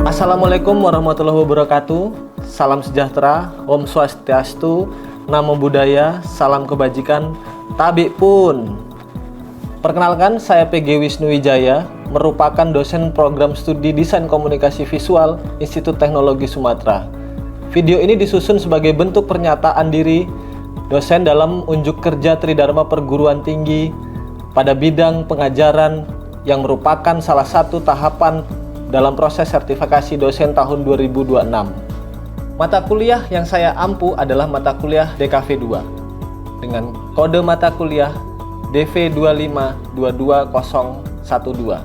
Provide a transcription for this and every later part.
Assalamualaikum warahmatullahi wabarakatuh. Salam sejahtera, Om Swastiastu, Namo Buddhaya, salam kebajikan, tabik pun. Perkenalkan, saya PG Wisnu Wijaya, merupakan dosen program studi Desain Komunikasi Visual Institut Teknologi Sumatera. Video ini disusun sebagai bentuk pernyataan diri dosen dalam unjuk kerja Tridharma Perguruan Tinggi pada bidang pengajaran yang merupakan salah satu tahapan dalam proses sertifikasi dosen tahun 2026. Mata kuliah yang saya ampu adalah mata kuliah DKV 2 dengan kode mata kuliah DV2522012.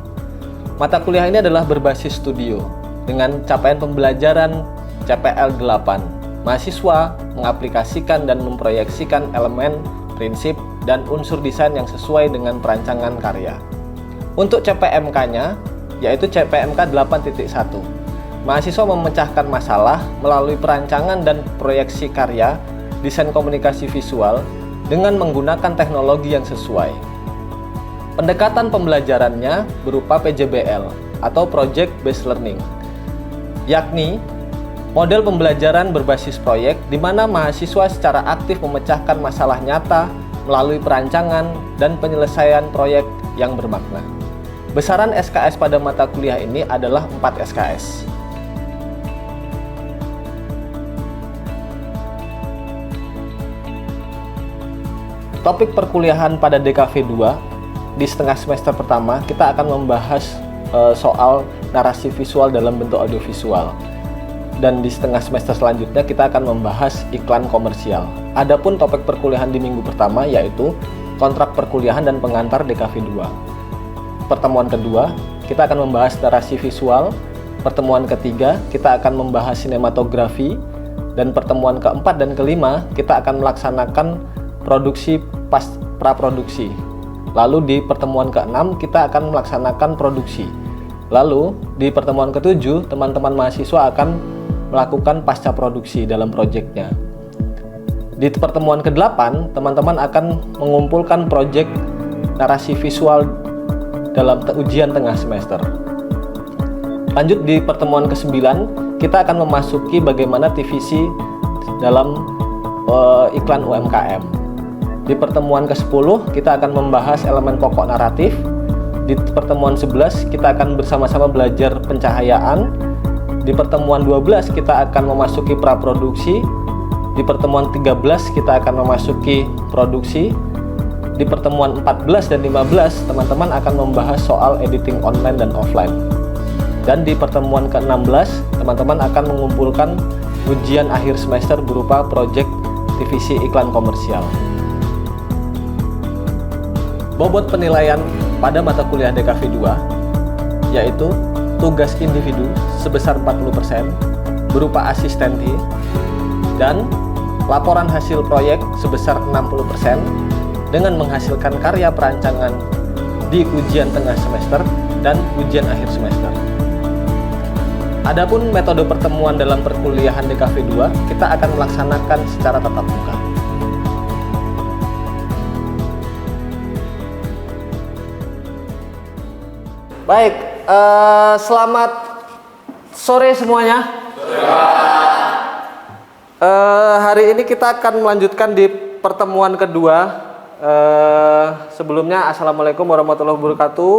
Mata kuliah ini adalah berbasis studio dengan capaian pembelajaran CPL 8. Mahasiswa mengaplikasikan dan memproyeksikan elemen, prinsip, dan unsur desain yang sesuai dengan perancangan karya. Untuk CPMK-nya yaitu CPMK 8.1. Mahasiswa memecahkan masalah melalui perancangan dan proyeksi karya desain komunikasi visual dengan menggunakan teknologi yang sesuai. Pendekatan pembelajarannya berupa PJBL atau Project Based Learning, yakni model pembelajaran berbasis proyek di mana mahasiswa secara aktif memecahkan masalah nyata melalui perancangan dan penyelesaian proyek yang bermakna. Besaran SKS pada mata kuliah ini adalah 4 SKS. Topik perkuliahan pada DKV 2 di setengah semester pertama kita akan membahas soal narasi visual dalam bentuk audiovisual. Dan di setengah semester selanjutnya kita akan membahas iklan komersial. Adapun topik perkuliahan di minggu pertama yaitu kontrak perkuliahan dan pengantar DKV 2. Pertemuan kedua, kita akan membahas narasi visual. Pertemuan ketiga, kita akan membahas sinematografi. Dan pertemuan keempat dan kelima, kita akan melaksanakan produksi praproduksi. Lalu di pertemuan keenam, kita akan melaksanakan produksi. Lalu di pertemuan ketujuh, teman-teman mahasiswa akan melakukan pasca produksi dalam proyeknya. Di pertemuan ke-8, teman-teman akan mengumpulkan proyek narasi visual dalam ujian tengah semester. Lanjut di pertemuan ke-9, kita akan memasuki bagaimana TVC dalam iklan UMKM. Di pertemuan ke-10, kita akan membahas elemen pokok naratif. Di pertemuan 11, kita akan bersama-sama belajar pencahayaan. Di pertemuan 12, kita akan memasuki praproduksi. Di pertemuan 13, kita akan memasuki produksi. Di pertemuan 14 dan 15, teman-teman akan membahas soal editing online dan offline. Dan di pertemuan ke-16, teman-teman akan mengumpulkan ujian akhir semester berupa proyek TVC iklan komersial. Bobot penilaian pada mata kuliah DKV 2 yaitu tugas individu sebesar 40% berupa asistensi dan laporan hasil proyek sebesar 60% dengan menghasilkan karya perancangan di ujian tengah semester dan ujian akhir semester. Adapun metode pertemuan dalam perkuliahan DKV 2, kita akan melaksanakan secara tatap muka. Baik, selamat sore semuanya. Hari ini kita akan melanjutkan di pertemuan kedua. Sebelumnya Assalamualaikum warahmatullahi wabarakatuh.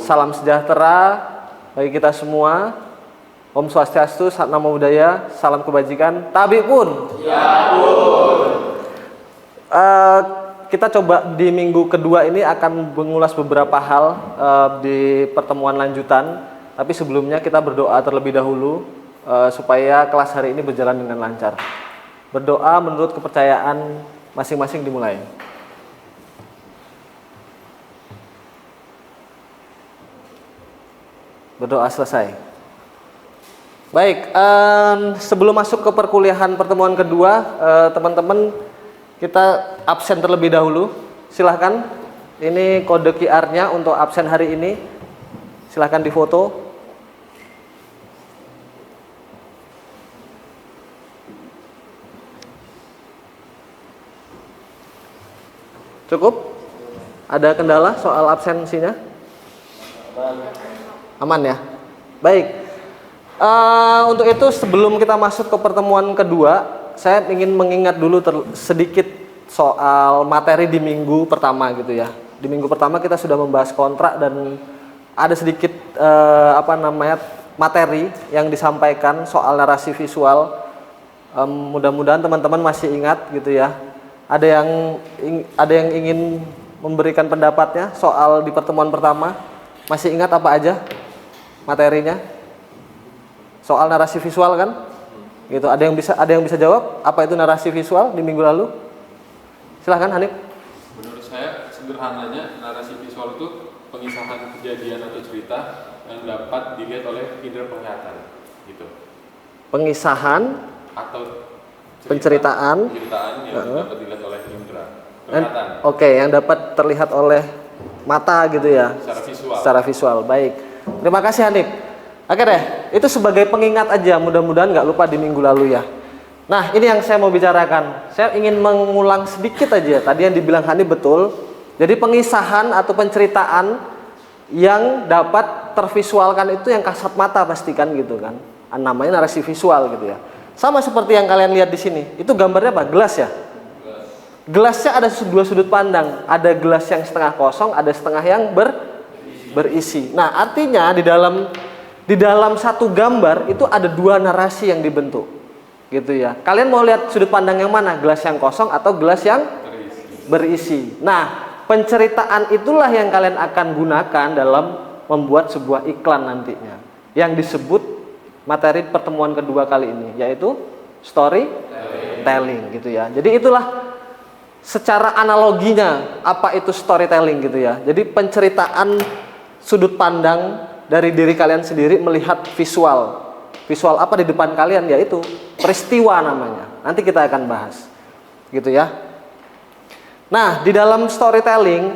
Salam sejahtera bagi kita semua. Om Swastiastu, Namo Buddhaya, salam kebajikan, tabik pun. Ya pun. Kita coba di minggu kedua ini akan mengulas beberapa hal di pertemuan lanjutan. Tapi sebelumnya kita berdoa terlebih dahulu supaya kelas hari ini berjalan dengan lancar. Berdoa menurut kepercayaan masing-masing dimulai. Berdoa selesai. Baik, sebelum masuk ke perkuliahan pertemuan kedua, teman-teman kita absen terlebih dahulu. Silahkan, ini kode QR-nya untuk absen hari ini. Silahkan difoto. Cukup? Ada kendala soal absensinya? Aman ya? Baik. Untuk itu sebelum kita masuk ke pertemuan kedua, saya ingin mengingat dulu sedikit soal materi di minggu pertama gitu ya. Di minggu pertama kita sudah membahas kontrak dan ada sedikit materi yang disampaikan soal narasi visual. Mudah-mudahan teman-teman masih ingat gitu ya. Ada yang ingin memberikan pendapatnya soal di pertemuan pertama. Masih ingat apa aja materinya? Soal narasi visual kan? Gitu. Ada yang bisa jawab apa itu narasi visual di minggu lalu? Silahkan Hanif. Menurut saya sederhananya narasi visual itu pengisahan kejadian atau cerita yang dapat dilihat oleh indera penglihatan gitu. Pengisahan atau penceritaan yang dapat dilihat oleh indera penglihatan. Oke, yang dapat terlihat oleh mata gitu ya. Secara visual. Baik. Terima kasih Hanif. Oke deh, itu sebagai pengingat aja, mudah-mudahan nggak lupa di minggu lalu ya. Nah, ini yang saya mau bicarakan. Saya ingin mengulang sedikit aja, tadi yang dibilang Hani betul. Jadi pengisahan atau penceritaan yang dapat tervisualkan itu yang kasat mata pastikan gitu kan. Namanya narasi visual gitu ya. Sama seperti yang kalian lihat di sini. Itu gambarnya apa? Gelas ya? Gelasnya ada dua sudut pandang. Ada gelas yang setengah kosong, ada setengah yang berisi. Nah, artinya di dalam satu gambar itu ada dua narasi yang dibentuk gitu ya. Kalian mau lihat sudut pandang yang mana? Gelas yang kosong atau gelas yang berisi. Nah, penceritaan itulah yang kalian akan gunakan dalam membuat sebuah iklan nantinya, yang disebut materi pertemuan kedua kali ini, yaitu storytelling gitu ya. Jadi itulah secara analoginya apa itu storytelling gitu ya. Jadi penceritaan sudut pandang dari diri kalian sendiri melihat visual. Visual apa di depan kalian? Yaitu peristiwa namanya. Nanti kita akan bahas. Gitu ya. Nah, di dalam storytelling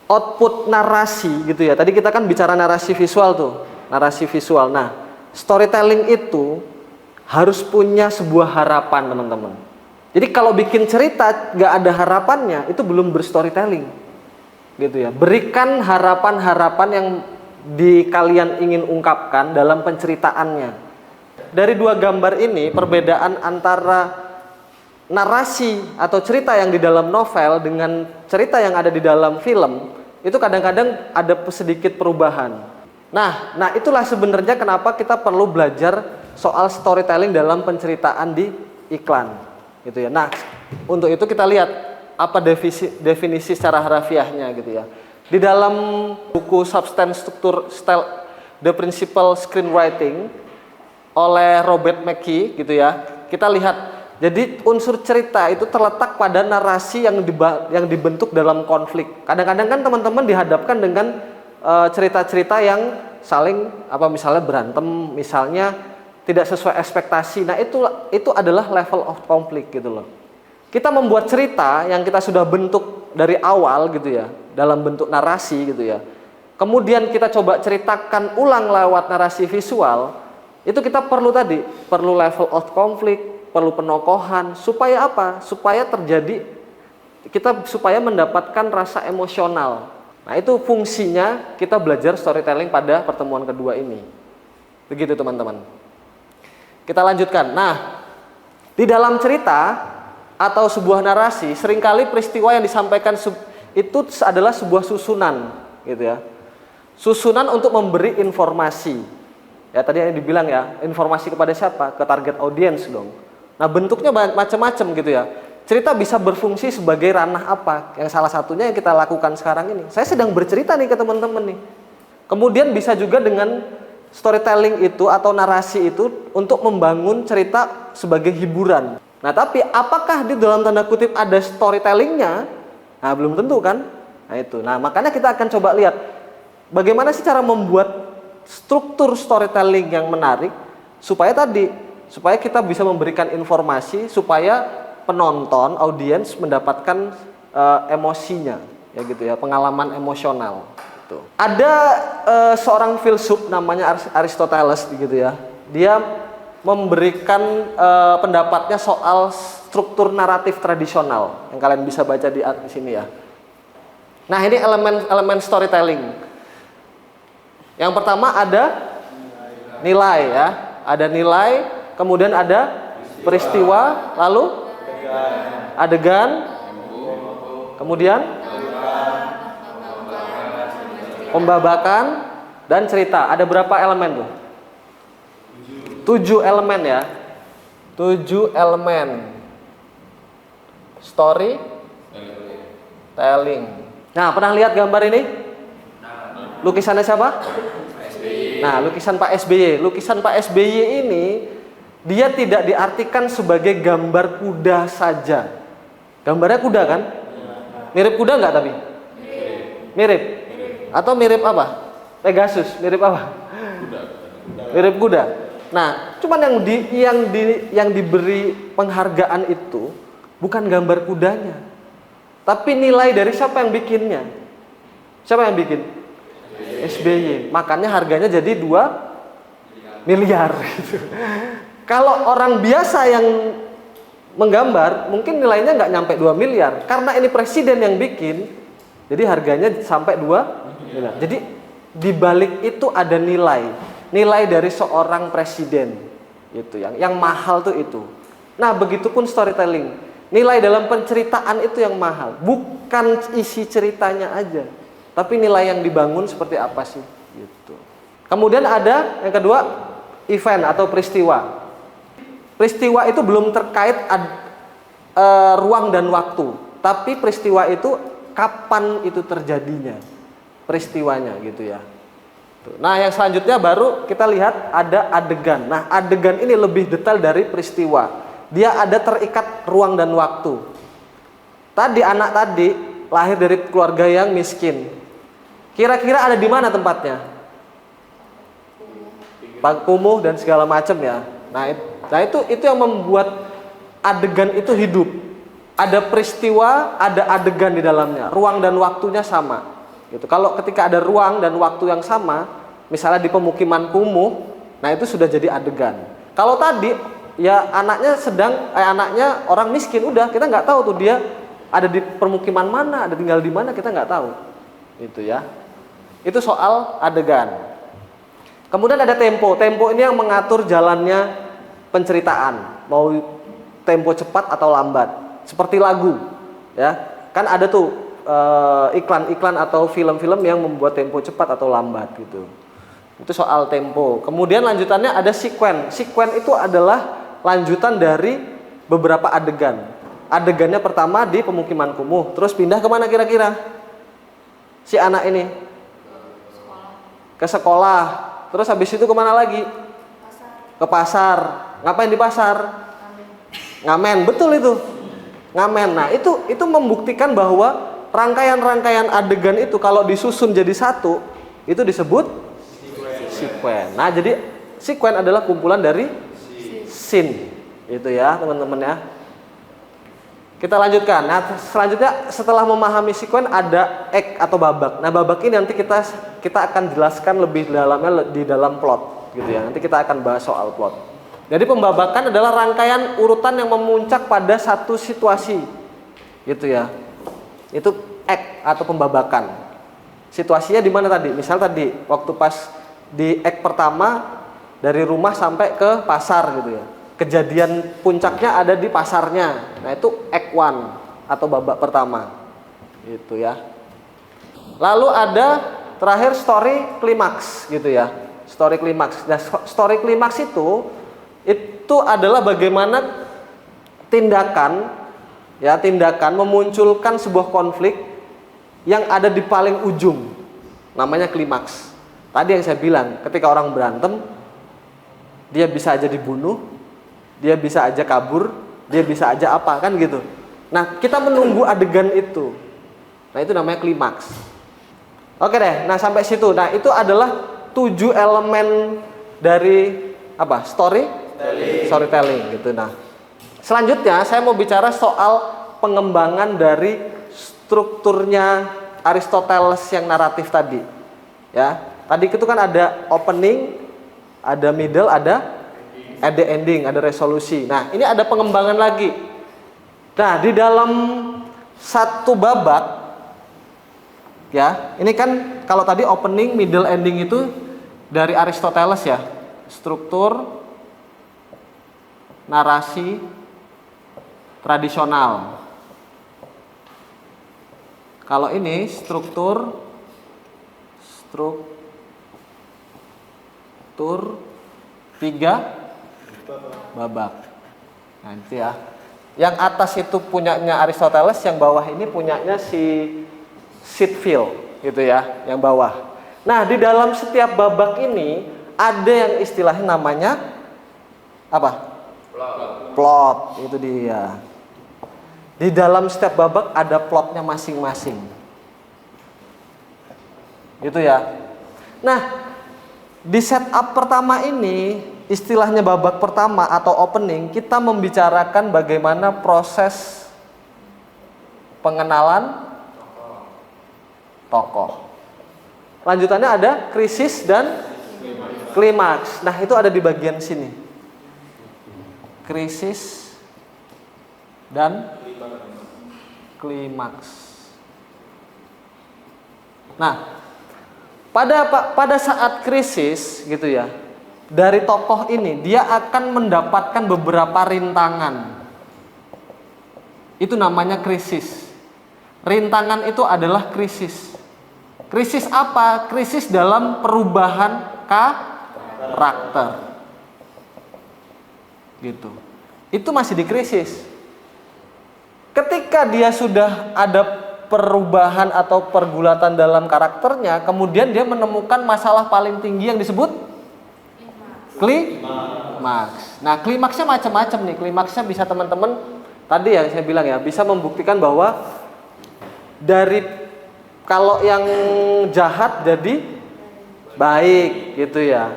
output narasi gitu ya. Tadi kita kan bicara narasi visual tuh. Narasi visual. Nah, storytelling itu harus punya sebuah harapan, teman-teman. Jadi kalau bikin cerita gak ada harapannya, itu belum berstorytelling. Gitu ya. Berikan harapan-harapan yang kalian ingin ungkapkan dalam penceritaannya. Dari dua gambar ini, perbedaan antara narasi atau cerita yang di dalam novel dengan cerita yang ada di dalam film itu kadang-kadang ada sedikit perubahan. Nah itulah sebenarnya kenapa kita perlu belajar soal storytelling dalam penceritaan di iklan, gitu ya. Nah, untuk itu kita lihat apa definisi secara harafiahnya, gitu ya. Di dalam buku Substance Structure Style The Principal Screenwriting oleh Robert McKee gitu ya. Kita lihat, jadi unsur cerita itu terletak pada narasi yang dibentuk dalam konflik. Kadang-kadang kan teman-teman dihadapkan dengan cerita-cerita yang saling misalnya berantem, misalnya tidak sesuai ekspektasi. Nah, itu adalah level of conflict gitu loh. Kita membuat cerita yang kita sudah bentuk dari awal gitu ya, dalam bentuk narasi gitu ya. Kemudian kita coba ceritakan ulang lewat narasi visual, itu kita perlu level of conflict, perlu penokohan, supaya apa? Supaya supaya mendapatkan rasa emosional. Nah, itu fungsinya kita belajar storytelling pada pertemuan kedua ini. Begitu teman-teman. Kita lanjutkan. Nah, di dalam cerita atau sebuah narasi, seringkali peristiwa yang disampaikan itu adalah sebuah susunan, gitu ya. Susunan untuk memberi informasi. Ya, tadi yang dibilang ya, informasi kepada siapa? Ke target audience dong. Nah, bentuknya macam-macam gitu ya. Cerita bisa berfungsi sebagai ranah apa? Yang salah satunya yang kita lakukan sekarang ini. Saya sedang bercerita nih ke teman-teman nih. Kemudian bisa juga dengan storytelling itu atau narasi itu untuk membangun cerita sebagai hiburan. Nah, tapi apakah di dalam tanda kutip ada storytellingnya? Nah, belum tentu kan? Nah, itu. Nah, makanya kita akan coba lihat bagaimana sih cara membuat struktur storytelling yang menarik supaya kita bisa memberikan informasi supaya penonton, audiens mendapatkan emosinya, ya gitu ya, pengalaman emosional. Gitu. Ada seorang filsuf namanya Aristoteles, gitu ya. Dia memberikan pendapatnya soal struktur naratif tradisional yang kalian bisa baca di sini ya. Nah, ini elemen storytelling. Yang pertama ada nilai ya, ada nilai, kemudian ada peristiwa, lalu adegan, kemudian pembabakan dan cerita. Ada berapa elemen tuh? 7 elemen ya. 7 elemen. Story telling. Nah, pernah lihat gambar ini? Lukisannya siapa? Nah, lukisan Pak SBY. Lukisan Pak SBY ini dia tidak diartikan sebagai gambar kuda saja. Gambarnya kuda kan? Mirip kuda nggak tapi? Mirip. Atau mirip apa? Pegasus. Mirip apa? Mirip kuda. Nah, cuman yang diberi penghargaan itu bukan gambar kudanya, tapi nilai dari siapa yang bikinnya. Siapa yang bikin? SBY. Makanya harganya jadi 2 miliar gitu. Kalau orang biasa yang menggambar mungkin nilainya nggak nyampe 2 miliar. Karena ini presiden yang bikin, jadi harganya sampai 2 miliar. Jadi di balik itu ada nilai dari seorang presiden itu yang mahal tuh itu. Nah, begitupun storytelling. Nilai dalam penceritaan itu yang mahal, bukan isi ceritanya aja, tapi nilai yang dibangun seperti apa sih gitu. Kemudian ada yang kedua, event atau peristiwa. Peristiwa itu belum terkait ruang dan waktu, tapi peristiwa itu kapan itu terjadinya, peristiwanya gitu ya. Nah, yang selanjutnya baru kita lihat ada adegan. Nah, adegan ini lebih detail dari peristiwa. Dia ada terikat ruang dan waktu. Anak tadi lahir dari keluarga yang miskin. Kira-kira ada di mana tempatnya? Kumuh dan segala macam ya. Nah itu yang membuat adegan itu hidup. Ada peristiwa, ada adegan di dalamnya. Ruang dan waktunya sama. Gitu. Kalau ketika ada ruang dan waktu yang sama, misalnya di pemukiman kumuh, nah itu sudah jadi adegan. Kalau tadi ya anaknya orang miskin, udah kita nggak tahu tuh dia ada di permukiman mana, ada tinggal di mana, kita nggak tahu. Itu ya. Itu soal adegan. Kemudian ada tempo. Tempo ini yang mengatur jalannya penceritaan, mau tempo cepat atau lambat. Seperti lagu, ya. Kan ada tuh iklan-iklan atau film-film yang membuat tempo cepat atau lambat gitu. Itu soal tempo. Kemudian lanjutannya ada sekuen. Sekuen itu adalah lanjutan dari beberapa adegan. Adegannya pertama di pemukiman kumuh, terus pindah kemana kira-kira? Si anak ini ke sekolah, terus habis itu kemana lagi? Ke pasar. Ngapain di pasar? Ngamen, betul itu. Ngamen. Nah, itu membuktikan bahwa rangkaian-rangkaian adegan itu kalau disusun jadi satu, itu disebut sekuen. Nah, jadi sekuen adalah kumpulan dari scene. Itu ya, teman-teman ya. Kita lanjutkan. Nah, selanjutnya setelah memahami sekuen ada act atau babak. Nah, babak ini nanti kita akan jelaskan lebih dalamnya di dalam plot, gitu ya. Nanti kita akan bahas soal plot. Jadi pembabakan adalah rangkaian urutan yang memuncak pada satu situasi, gitu ya. Itu act atau pembabakan. Situasinya di mana tadi? Misal tadi waktu pas di act pertama dari rumah sampai ke pasar, gitu ya. Kejadian puncaknya ada di pasarnya. Nah, itu act 1 atau babak pertama. Itu ya. Lalu ada terakhir story klimaks, gitu ya. Story klimaks. Nah, story klimaks itu adalah bagaimana tindakan memunculkan sebuah konflik yang ada di paling ujung. Namanya klimaks. Tadi yang saya bilang, ketika orang berantem, dia bisa aja dibunuh, dia bisa aja kabur, dia bisa aja apa, kan gitu. Nah, kita menunggu adegan itu. Nah, itu namanya klimaks. Oke deh, nah sampai situ. Nah, itu adalah 7 elemen dari apa? Storytelling gitu. Nah, selanjutnya saya mau bicara soal pengembangan dari strukturnya Aristoteles yang naratif tadi. Ya, tadi itu kan ada opening, ada middle, ada ending, ada resolusi. Nah, ini ada pengembangan lagi. Nah, di dalam satu babak, ya, ini kan kalau tadi opening, middle, ending itu dari Aristoteles ya, struktur narasi tradisional. Kalau ini struktur tiga babak. Nah, itu ya. Yang atas itu punyanya Aristoteles, yang bawah ini punyanya si Sitfield gitu ya, yang bawah. Nah, di dalam setiap babak ini ada yang istilahnya namanya apa? Plot, itu dia. Di dalam setiap babak ada plotnya masing-masing. Gitu ya. Nah, di setup pertama ini, istilahnya babak pertama atau opening, kita membicarakan bagaimana proses pengenalan tokoh. Lanjutannya ada krisis dan klimaks. Nah, itu ada di bagian sini. Krisis dan klimaks. Nah, pada saat krisis gitu ya, dari tokoh ini dia akan mendapatkan beberapa rintangan. Itu namanya krisis. Rintangan itu adalah krisis. Krisis apa? Krisis dalam perubahan karakter. Gitu. Itu masih di krisis. Ketika dia sudah ada perubahan atau pergulatan dalam karakternya, kemudian dia menemukan masalah paling tinggi yang disebut klimaks. Nah, klimaksnya macam-macam nih. Klimaksnya bisa teman-teman tadi yang saya bilang ya, bisa membuktikan bahwa dari kalau yang jahat jadi baik gitu ya.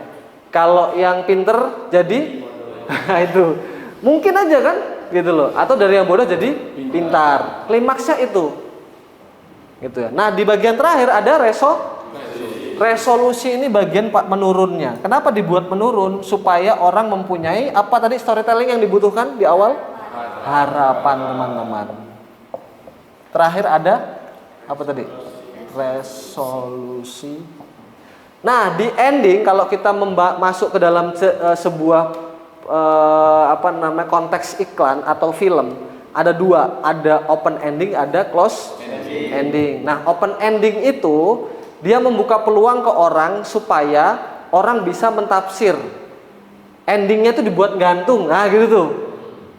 Kalau yang pinter jadi itu mungkin aja kan gitu loh, atau dari yang bodoh jadi pintar. Klimaksnya itu gitu ya. Nah, di bagian terakhir ada resolusi. Ini bagian menurunnya. Kenapa dibuat menurun? Supaya orang mempunyai apa tadi storytelling yang dibutuhkan di awal? Harapan, teman-teman. Terakhir ada apa tadi? Resolusi. Nah, di ending kalau kita masuk ke dalam sebuah konteks iklan atau film, ada dua, ada open ending, ada close ending. Nah, open ending itu dia membuka peluang ke orang supaya orang bisa mentafsir. Endingnya itu dibuat gantung, nah gitu tuh.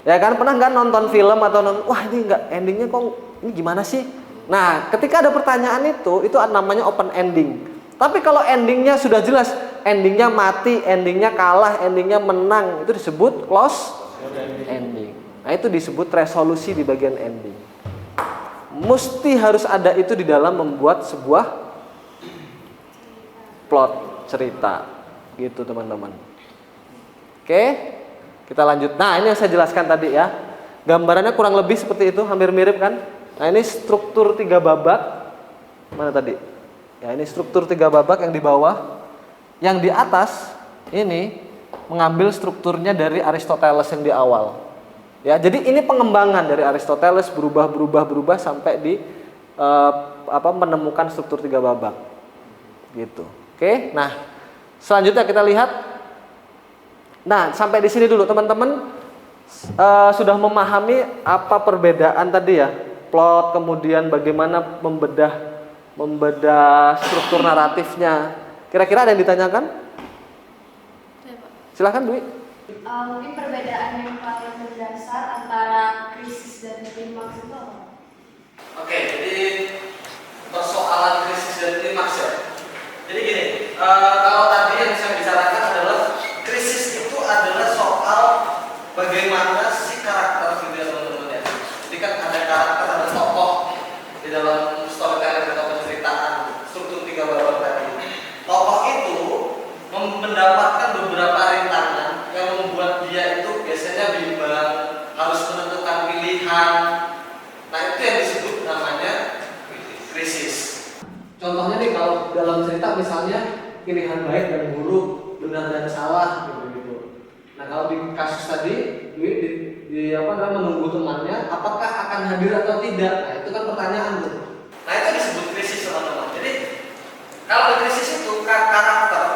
Ya kan, pernah nggak nonton film atau wah ini nggak endingnya kok ini gimana sih? Nah, ketika ada pertanyaan itu namanya open ending. Tapi kalau endingnya sudah jelas, endingnya mati, endingnya kalah, endingnya menang, itu disebut close ending. Nah, itu disebut resolusi di bagian ending. Mesti harus ada itu di dalam membuat sebuah plot cerita, gitu teman-teman. Oke, kita lanjut. Nah, ini yang saya jelaskan tadi ya. Gambarannya kurang lebih seperti itu, hampir mirip kan? Nah, ini struktur 3 babak. Mana tadi? Ya, ini struktur 3 babak yang di bawah. Yang di atas ini mengambil strukturnya dari Aristoteles yang di awal. Ya, jadi ini pengembangan dari Aristoteles berubah sampai di menemukan struktur 3 babak. Gitu. Oke. Nah, selanjutnya kita lihat. Nah, sampai di sini dulu teman-teman. Sudah memahami apa perbedaan tadi ya? Plot, kemudian bagaimana membedah struktur naratifnya. Kira-kira ada yang ditanyakan? Silakan, Dwi. Mungkin perbedaan yang paling mendasar antara krisis dan klimaks itu apa? Oke, jadi persoalan krisis dan klimaks ya. Jadi gini, kalau tadi yang saya bicarakan adalah krisis itu adalah soal bagaimana si karakter gitu ya teman-teman ya. Jadi kan ada karakter, ada tokoh di dalam storytelling atau penceritaan struktur 3 babak tadi. Tokoh itu emosinya bimbang, harus menentukan pilihan. Nah itu yang disebut namanya krisis. Contohnya nih kalau dalam cerita misalnya pilihan baik dan buruk, benar dan salah gitu. Nah kalau di kasus tadi menunggu temannya apakah akan hadir atau tidak. Nah itu kan pertanyaan tuh. Nah itu disebut krisis teman-teman. Jadi kalau di krisis itu karakter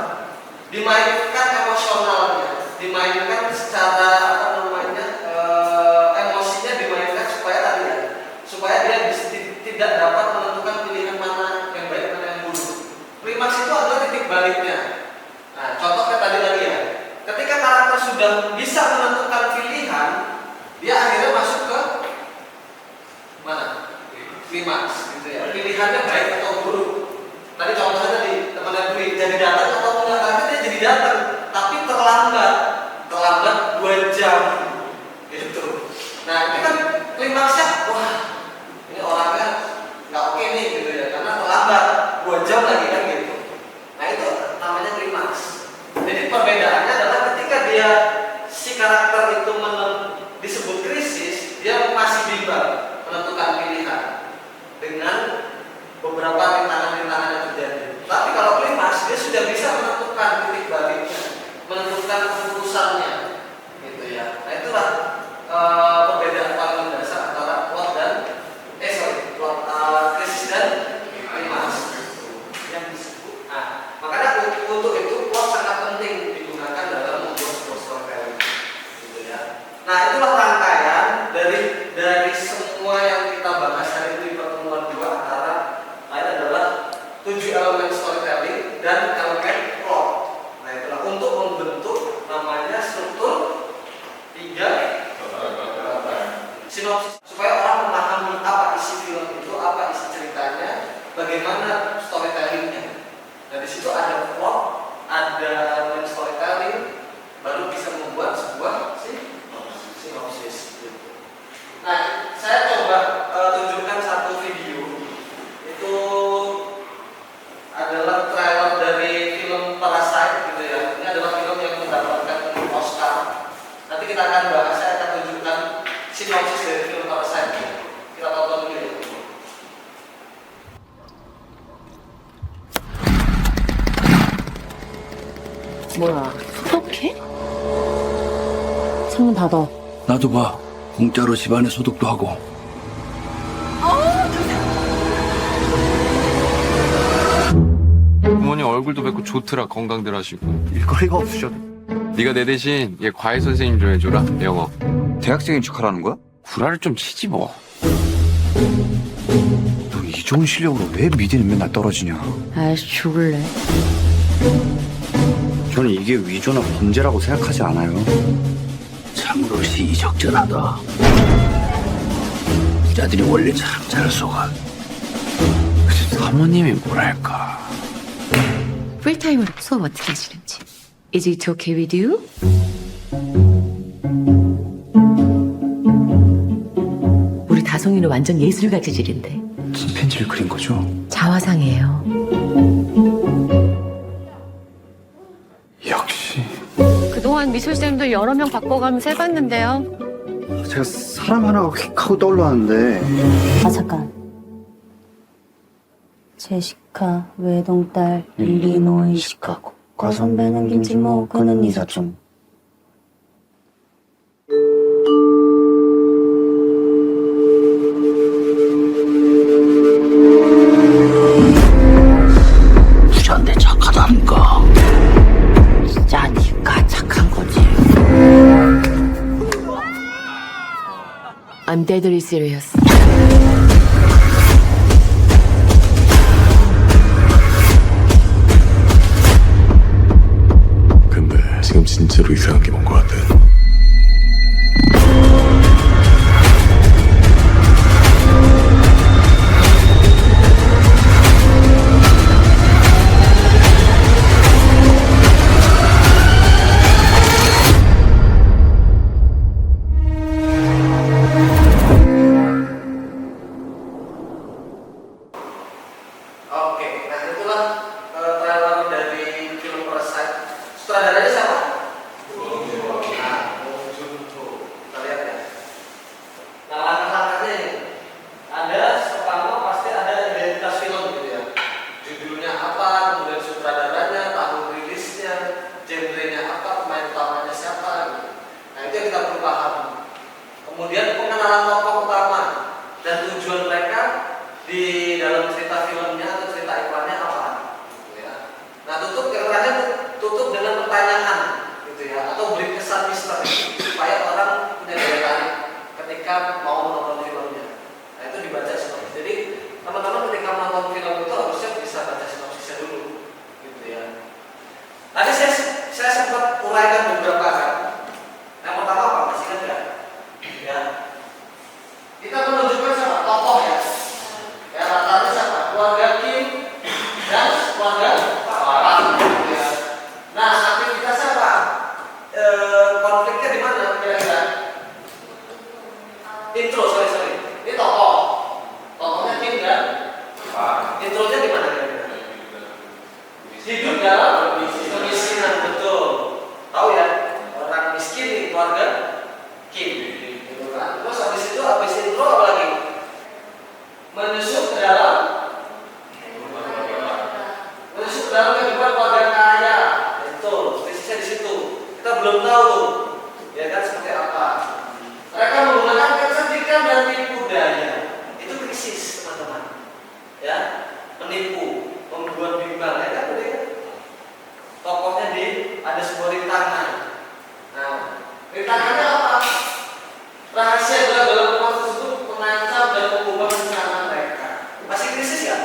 dimainkan emosionalnya, dimainkan secara emosinya dimainkan supaya dia tidak dapat menentukan pilihan mana yang baik mana yang buruk. Klimaks itu adalah titik baliknya. Nah contohnya tadi lagi ya, ketika karakter sudah bisa menentukan pilihan, dia akhirnya masuk ke mana? Klimaks gitu ya. Pilihannya baik atau buruk. Tadi contohnya tadi teman Dwi jadi datang atau enggak, tapi dia jadi datang, tapi terlambat 2 jam gitu. Nah itu kan klimaksnya, wah ini orangnya nggak oke nih gitu ya, karena terlambat 2 jam lagi kan gitu. Nah itu namanya klimaks. Jadi perbedaannya adalah ketika dia si karakter itu disebut krisis, dia masih bimbang menentukan pilihan dengan beberapa rintangan-rintangan yang terjadi. Tapi kalau klimaks dia sudah bisa menentukan titik baliknya, menentukan keputusannya, gitu ya. Nah itulah perbedaan paling mendasar antara krisis dan klimaks yang disebut. Nah, makanya untuk itu plot sangat penting digunakan dalam membuat sebuah storytelling, gitu ya. Nah itulah rangkaian dari semua yang kita bahas hari ini di pertemuan 2 antara lain adalah 7 elemen storytelling dan elemen plot. Nah itulah untuk membentuk namanya struktur 3 sinopsis supaya orang memahami apa isi film itu, apa isi ceritanya, bagaimana storytellingnya. Dan di situ ada plot, ada elemen storytelling, baru bisa membuat sebuah sinopsis. Nah, saya coba tunjukkan satu video. Itu adalah trailer dari film Parasite gitu ya. Ini adalah film yang mendapatkan Oscar. Nanti kita akan bahas, saya akan tunjukkan sinopsis dari film Parasite. Kita tonton dulu ya. 뭐야, 소독해? 창문 닫아. 나도 봐. 공짜로 집안에 소독도 하고. 부모님 얼굴도 뵙고 좋더라. 건강들 하시고. 일거리가 없으셔도. 네가 내 대신 얘 과외 선생님 좀 해줘라. 영어. 대학생인 척하라는 거야? 구라를 좀 치지 뭐. 너 이 좋은 실력으로 왜 미대는 맨날 떨어지냐? 아이씨, 죽을래. 저는 이게 위조나 범죄라고 생각하지 않아요. 참으로시 이적절하다. 부자들이 원래 참 잘 속아. 사모님이 뭐랄까. 풀타임으로 수업 어떻게 하시는지. Is it okay with you? 우리 다송이는 완전 예술가 재질인데. 침팬지를 그린 거죠? 자화상이에요. 역시. 그동안 미술쌤도 여러 명 바꿔가면서 해봤는데요. 제가 사람 하나가 휙 하고 떠올랐는데. 아 잠깐. 제시카 외동딸 일리노이 시카고 과선배는 김치모 그는 이사촌. 부자인데 착하다니까. 진짜 니가 착한 거지. I'm deadly serious. 근데 지금 진짜로 이상한 게 뭔 것 같아. Oke, nah itulah trailer dari film Parasite. Sutradaranya siapa? Nah, kemudian pengenalan tokoh utama dan tujuan mereka di dalam cerita filmnya atau cerita iklannya apa, gitu ya. Nah, tutup dengan pertanyaan, gitu ya, atau beri kesan misteri supaya orang punya daya tarik ketika mau menonton filmnya. Nah, itu dibaca sinopsis. Jadi teman-teman ketika menonton film itu harusnya bisa baca sinopsisnya dulu, gitu ya. Tadi saya sempat uraikan beberapa kan. Yang pertama apa? Masih kan enggak? Ya. Kita menunjukkan siapa? Tokoh ya. Ya, rata-rata siapa? Keluarga Kim dan keluarga Pak. Ya. Nah, aktivitas siapa? Konfliknya di mana kira-kira? Intro, sorry. Ini tokoh. Tokohnya Kim dan Pak. Intronya di mana kira-kira? Hidup dalam kemiskinan, betul. Tahu ya? Orang miskin di keluarga Kim. Gitu kan? Terus habis intro apa lagi? Menyusup ke dalam kehidupan keluarga kaya. Betul, krisisnya di situ. Kita belum tahu tuh, ya kan, seperti apa. Mereka menggunakan kecerdikan dan tipu daya. Itu krisis, teman-teman. Ya, menipu, membuat bimbang. Ya kan, betul ya? Tokohnya ada sebuah rintangan. Nah, rintangannya apa? Rahasia dalam rumah tersebut mengancam dan mengubah rencana mereka. Masih krisis ya?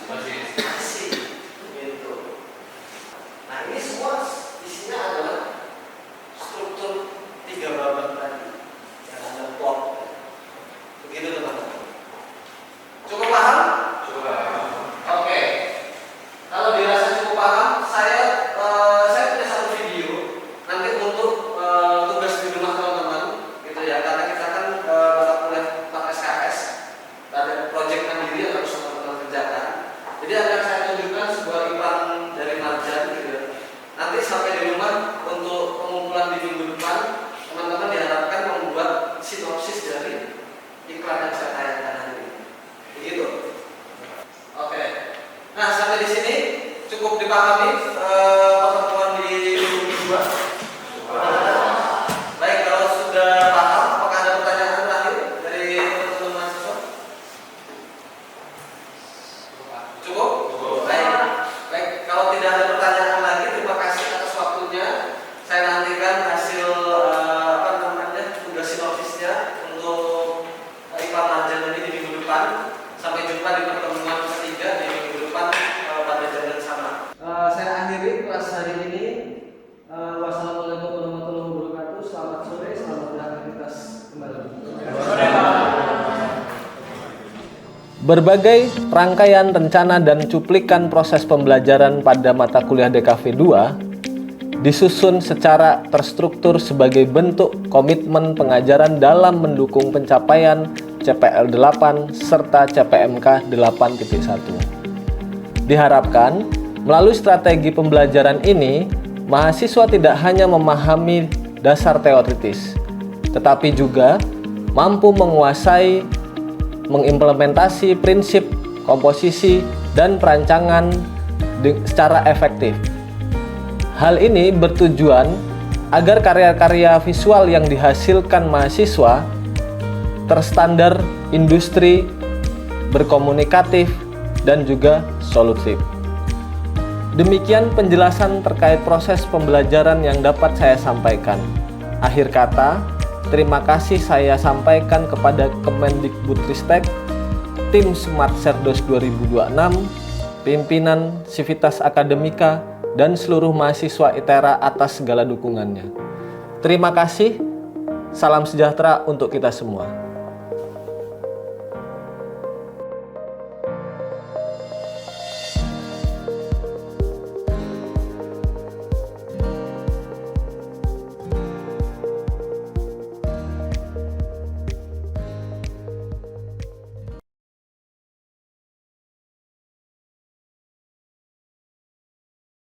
Masih. Gitu. Nah, ini semua isinya adalah struktur 3 babak tadi yang ada plot. Begitu teman-teman. Cukup paham? Cukup paham. Oke. Kalau dirasa cukup paham, saya punya satu video nanti untuk tugas di rumah teman-teman, gitu ya. Karena kita kan mata kuliah 4 SKS, ada proyek mandiri yang harus teman-teman kerjakan. Jadi akan saya tunjukkan sebuah iklan dari Marjan, gitu ya. Nanti sampai di rumah untuk pengumpulan di minggu depan, teman-teman diharapkan membuat sinopsis dari iklan yang saya tayangkan hari ini. Begitu. Oke. Nah, sampai di sini cukup dipahami pertemuan di minggu kedua. Baik, kalau sudah paham, apakah ada pertanyaan terakhir dari teman-teman mahasiswa? Cukup? Baik, kalau tidak ada pertanyaan lagi, terima kasih atas waktunya. Saya nantikan hasil tugas sinopsisnya untuk iklan Marjan ini di minggu depan. Sampai jumpa di pertemuan ketiga di minggu depan pada jam yang sama. Saya akhiri kelas hari ini. Wassalamualaikum warahmatullahi wabarakatuh. Selamat sore, selamat beraktivitas kembali. Berbagai rangkaian rencana dan cuplikan proses pembelajaran pada mata kuliah DKV 2 disusun secara terstruktur sebagai bentuk komitmen pengajaran dalam mendukung pencapaian CPL 8 serta CPMK 8.1. Diharapkan melalui strategi pembelajaran ini, mahasiswa tidak hanya memahami dasar teoritis, tetapi juga mampu menguasai, mengimplementasi prinsip, komposisi, dan perancangan secara efektif. Hal ini bertujuan agar karya-karya visual yang dihasilkan mahasiswa terstandar industri, berkomunikatif, dan juga solutif. Demikian penjelasan terkait proses pembelajaran yang dapat saya sampaikan. Akhir kata, terima kasih saya sampaikan kepada Kemendikbudristek, tim Smart Cerdos 2026, pimpinan Civitas Akademika, dan seluruh mahasiswa ITERA atas segala dukungannya. Terima kasih, salam sejahtera untuk kita semua.